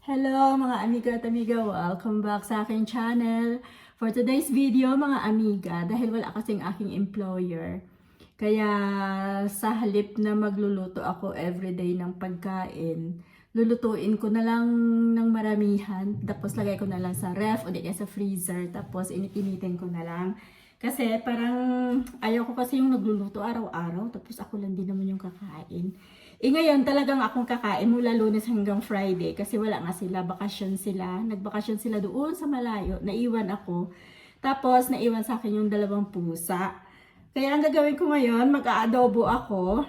Hello mga amiga at amiga, welcome back sa aking channel. For today's video mga amiga, dahil wala kasing aking employer, kaya sa halip na magluluto ako everyday ng pagkain, lulutuin ko na lang ng maramihan, tapos lagay ko na lang sa ref o di kaya sa freezer, tapos init-initin ko na lang. Kasi parang ayaw ko kasi yung nagluluto araw-araw, tapos ako lang din naman yung kakain. Ngayon talagang akong kakain mula Lunes hanggang Friday kasi wala nga sila, bakasyon sila. Nagbakasyon sila doon sa malayo, naiwan ako. Tapos naiwan sa akin yung dalawang pusa. Kaya ang gagawin ko ngayon, mag-aadobo ako.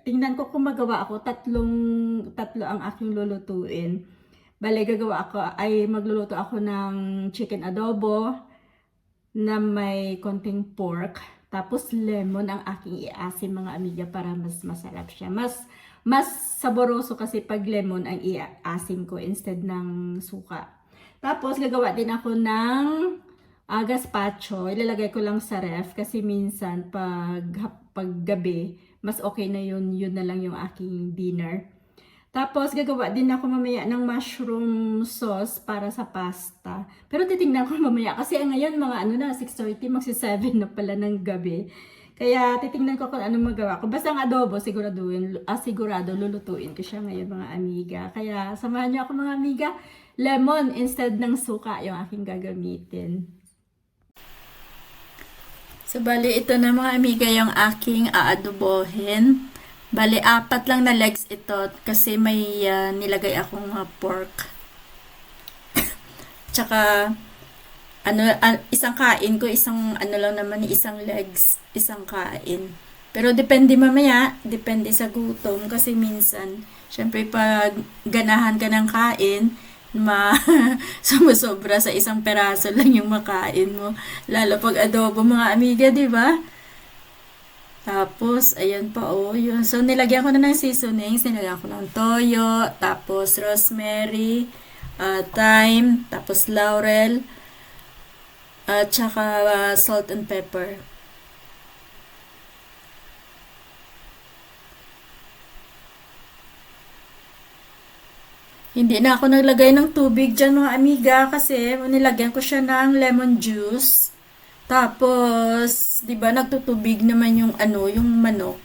Tingnan ko kung magawa ako, tatlo ang aking lulutuin. Bale, magluluto ako ng chicken adobo na may konting pork. Tapos lemon ang aking iasim mga amiga para mas masarap siya. Mas saboroso kasi pag lemon ang iasim ko instead ng suka. Tapos gagawa din ako ng gazpacho. Ilalagay ko lang sa ref kasi minsan pag gabi, mas okay na yun na lang yung aking dinner. Tapos, gagawa din ako mamaya ng mushroom sauce para sa pasta. Pero titingnan ko mamaya kasi ngayon mga 6:30, magsi-7 na pala ng gabi. Kaya titingnan ko kung anong magawa ko. Basta ang adobo, sigurado lulutuin ko siya ngayon mga amiga. Kaya samahan niyo ako mga amiga. Lemon instead ng suka yung aking gagamitin. So, bali ito na mga amiga yung aking aadobohin. Bali, 4 lang na legs ito kasi may nilagay akong pork. Tsaka, isang kain ko, lang naman, isang legs, isang kain. Pero depende mamaya, depende sa gutom kasi minsan, syempre pag ganahan ka ng kain, sumusobra sa isang peraso lang yung makain mo. Lalo pag adobo mga amiga, di ba? Tapos, ayan pa yun. So, nilagyan ko na ng seasonings. Nilagyan ko ng toyo, tapos rosemary, thyme, tapos laurel, at saka salt and pepper. Hindi na ako naglagay ng tubig dyan mga amiga kasi nilagyan ko siya ng lemon juice. Tapos, 'di ba nagtutubig naman yung manok.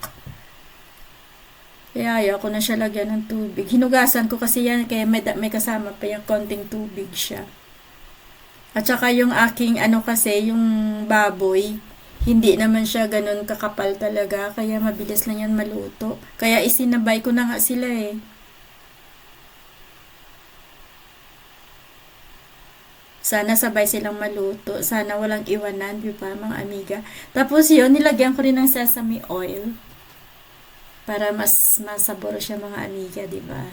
Kaya ayaw ko na siya lagyan ng tubig. Hinugasan ko kasi yan kaya may kasama pa yung konting tubig siya. At saka yung aking kasi yung baboy, hindi naman siya ganun kakapal talaga kaya mabilis lang yan maluto. Kaya isinabay ko na nga sila eh. Sana sabay silang maluto. Sana walang iwanan, di ba, mga amiga? Tapos yun, nilagyan ko rin ng sesame oil. Para mas masaboro siya, mga amiga, di ba?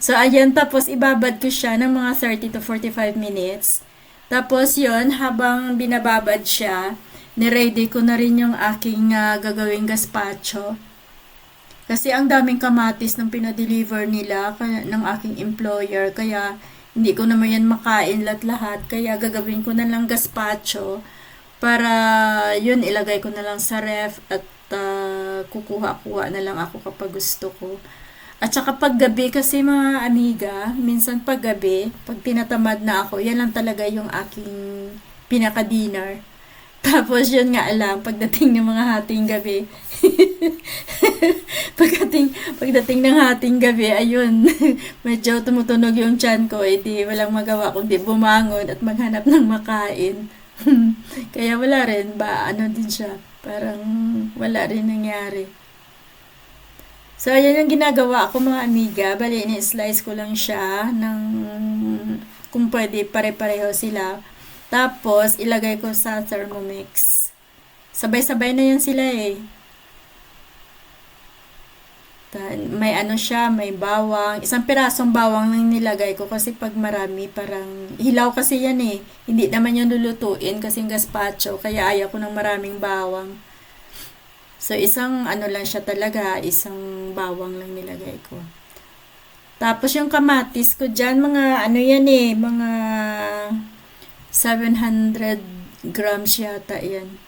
So, ayan. Tapos, ibabad ko siya ng mga 30 to 45 minutes. Tapos, yun, habang binababad siya, niready ko na rin yung aking gagawing gazpacho. Kasi ang daming kamatis nung pinadeliver nila ng aking employer. Kaya, hindi ko naman yan makain lahat-lahat. Kaya gagawin ko na lang gazpacho. Para yun, ilagay ko na lang sa ref. At kukuha-kuha na lang ako kapag gusto ko. At saka pag gabi kasi mga amiga, minsan pag gabi, pag tinatamad na ako, yan lang talaga yung aking pinaka-dinner. Tapos yun nga lang, pagdating ng mga hating gabi, pagdating ng hating gabi, ayun, medyo tumutunog yung tiyan ko, di walang magawa kundi bumangon at maghanap ng makain. Kaya wala rin ba, din siya, parang wala rin nangyari. So, ayan yung ginagawa ko mga amiga, bali ini-slice ko lang siya kung pwede pare-pareho sila. Tapos, ilagay ko sa Thermomix. Sabay-sabay na yan sila eh. May siya, may bawang. Isang pirasong bawang lang nilagay ko kasi pag marami, parang hilaw kasi yan eh. Hindi naman yan lulutuin kasi gazpacho, kaya ayaw ko ng maraming bawang. So, isang lang siya talaga, isang bawang lang nilagay ko. Tapos, yung kamatis ko dyan, mga yan eh, mga 700 grams yata yan.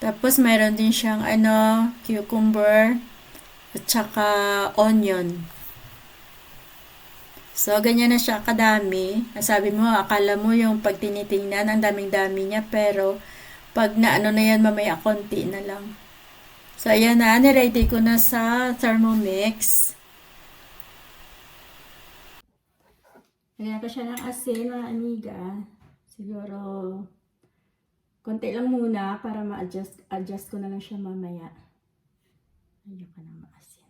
Tapos mayroon din siyang cucumber at saka onion. So, ganyan na siya kadami. Sabi mo, akala mo yung pag tinitingnan, ang daming-dami niya, pero pag na na yan, mamaya konti na lang. So, ayan na, niready ko na sa Thermomix. Lagyan ko siya ng asin, mga amiga. Siguro, konti lang muna para ma-adjust ko na lang siya mamaya. Lagyan ko ng asin.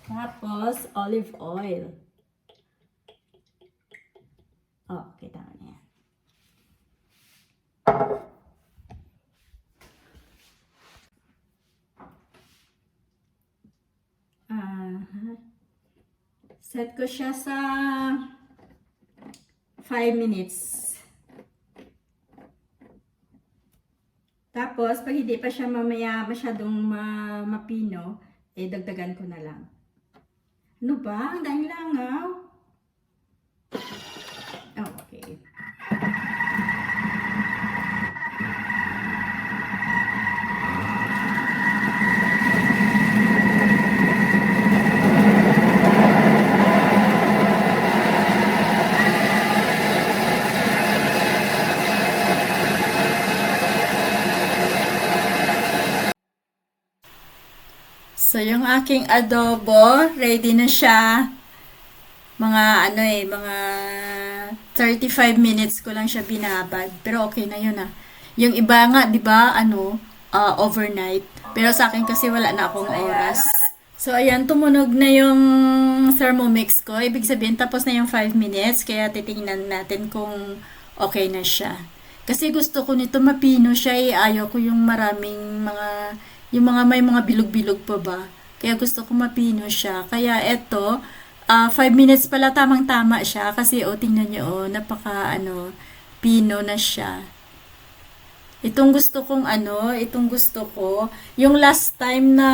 Tapos, olive oil. Oh, kita mo na yan. Set ko siya sa 5 minutes. Tapos, pag hindi pa siya mamaya masyadong mapino, dagdagan ko na lang. Ano ba? Ang daming langaw. Okay. So, yung aking adobo, ready na siya. Mga mga 35 minutes ko lang siya binabad. Pero okay na yun Yung iba nga, di ba, overnight. Pero sa akin kasi wala na akong oras. So, ayan, tumunog na yung Thermomix ko. Ibig sabihin, tapos na yung 5 minutes. Kaya titingnan natin kung okay na siya. Kasi gusto ko nito mapino siya. Ayaw ko yung maraming yung mga may mga bilog-bilog pa ba. Kaya gusto ko mapino siya. Kaya eto, 5 minutes pala tamang-tama siya. Kasi tingnan nyo, napaka pino na siya. Itong gusto ko, yung last time na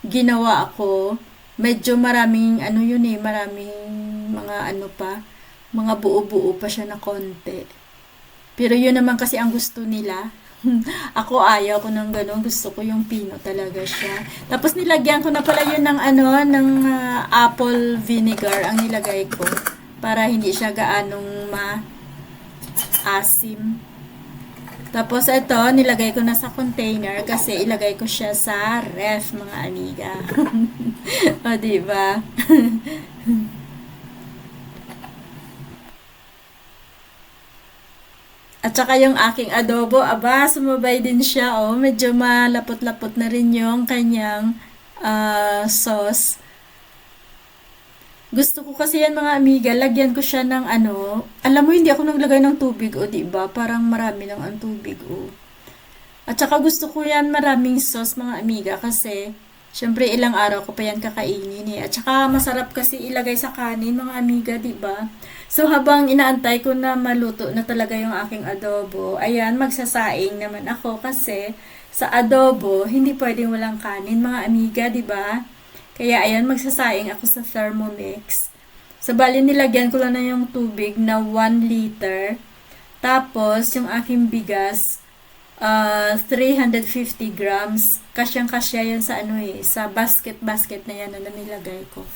ginawa ako, medyo maraming maraming mga mga buo-buo pa siya na konti. Pero yun naman kasi ang gusto nila. Ako ayaw ko ng ganun. Gusto ko yung pino talaga siya. Tapos nilagyan ko na pala yun ng ng apple vinegar ang nilagay ko para hindi siya gaanong maasim. Tapos ito, nilagay ko na sa container kasi ilagay ko siya sa ref, mga amiga. O, diba? At saka yung aking adobo, sumabay din siya, medyo malapot-lapot na rin yung kanyang sauce. Gusto ko kasi yan, mga amiga, lagyan ko siya ng alam mo, hindi ako naglagay ng tubig, diba? Parang marami lang ang tubig, At saka gusto ko yan maraming sauce, mga amiga, kasi syempre ilang araw ko pa yan kakainin At saka masarap kasi ilagay sa kanin, mga amiga, diba? So, habang inaantay ko na maluto na talaga yung aking adobo, ayan, magsasaing naman ako kasi sa adobo, hindi pwedeng walang kanin, mga amiga, diba? Kaya, ayan, magsasaing ako sa Thermomix. So, bali, nilagyan ko lang na yung tubig na 1 liter. Tapos, yung aking bigas, 350 grams. Kasyang-kasya yan sa sa basket na yan na nilagay ko.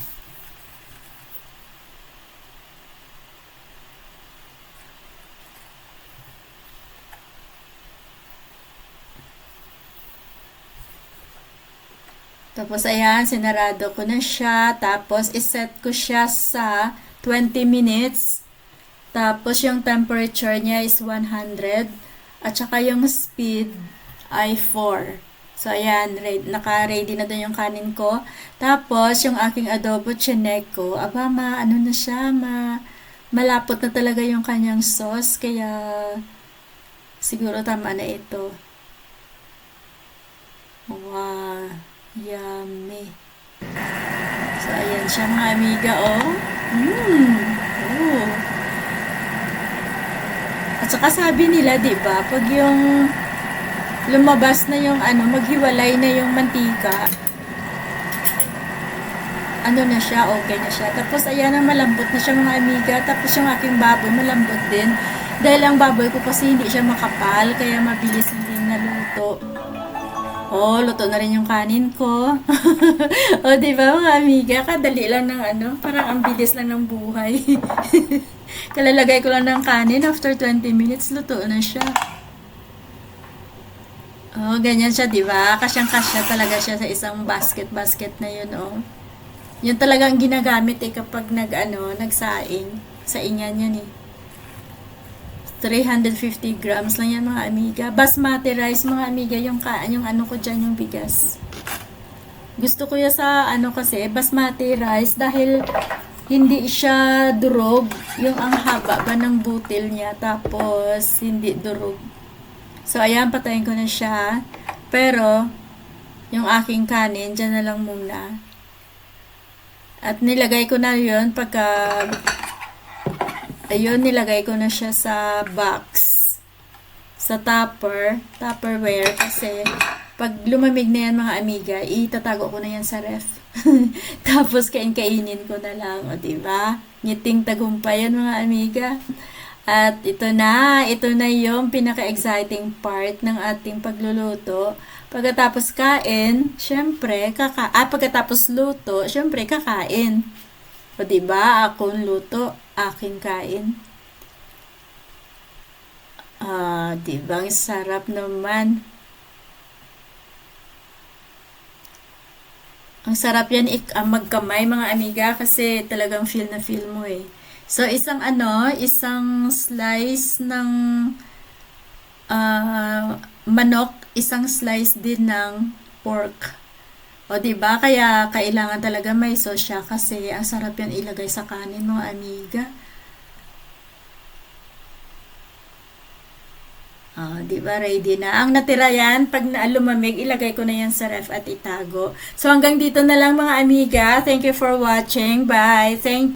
Tapos, ayan, sinarado ko na siya. Tapos, iset ko siya sa 20 minutes. Tapos, yung temperature niya is 100. At saka yung speed ay 4. So, ayan, naka-ready na doon yung kanin ko. Tapos, yung aking adobo chinek ko, na siya, malapot na talaga yung kanyang sauce. Kaya, siguro tama na ito. Wow! Yummy. So, ayan siya, mga amiga, At saka sabi nila, diba, pag yung lumabas na yung maghiwalay na yung mantika, na siya, okay na siya. Tapos, ayan, malambot na siya, mga amiga. Tapos, yung aking baboy, malambot din. Dahil ang baboy ko kasi hindi siya makapal, kaya mabilis hindi naluto. Oh, luto na rin yung kanin ko. O, di ba mga amiga? Kadali lang ng ano, parang ang bilis lang ng buhay. Kalalagay ko lang ng kanin, after 20 minutes, luto na siya. Oh, ganyan siya, di ba? Kasyang-kasya talaga siya sa isang basket na yun, oh. Yun talaga ang ginagamit eh kapag nagsaing. Saingan yan eh. 350 grams lang yan mga amiga. Basmati rice mga amiga, yung ano ko dyan, yung bigas. Gusto ko yan sa ano kasi, basmati rice dahil hindi siya durog. Yung ang haba ba ng butil niya, tapos hindi durog. So, ayan, patayin ko na siya. Pero, yung aking kanin, dyan na lang muna. At nilagay ko na yun ayun, nilagay ko na siya sa box. Sa Tupperware. Kasi, pag lumamig na yan mga amiga, itatago ko na yan sa ref. Tapos, kainin ko na lang. O, diba? Ngiting tagumpay yan mga amiga. At ito na yung pinaka-exciting part ng ating pagluluto. Pagkatapos kain, syempre, pagkatapos luto, syempre, kakain. O diba, akong luto, aking kain. Diba, ang sarap naman. Ang sarap yan magkamay mga amiga kasi talagang feel na feel mo eh. So, isang slice ng manok, isang slice din ng pork. O, diba? Kaya kailangan talaga may sauce siya kasi ang sarap yan ilagay sa kanin, mga amiga. Diba? Ready na. Ang natira yan, pag lumamig, ilagay ko na yan sa ref at itago. So, hanggang dito na lang mga amiga. Thank you for watching. Bye. Thank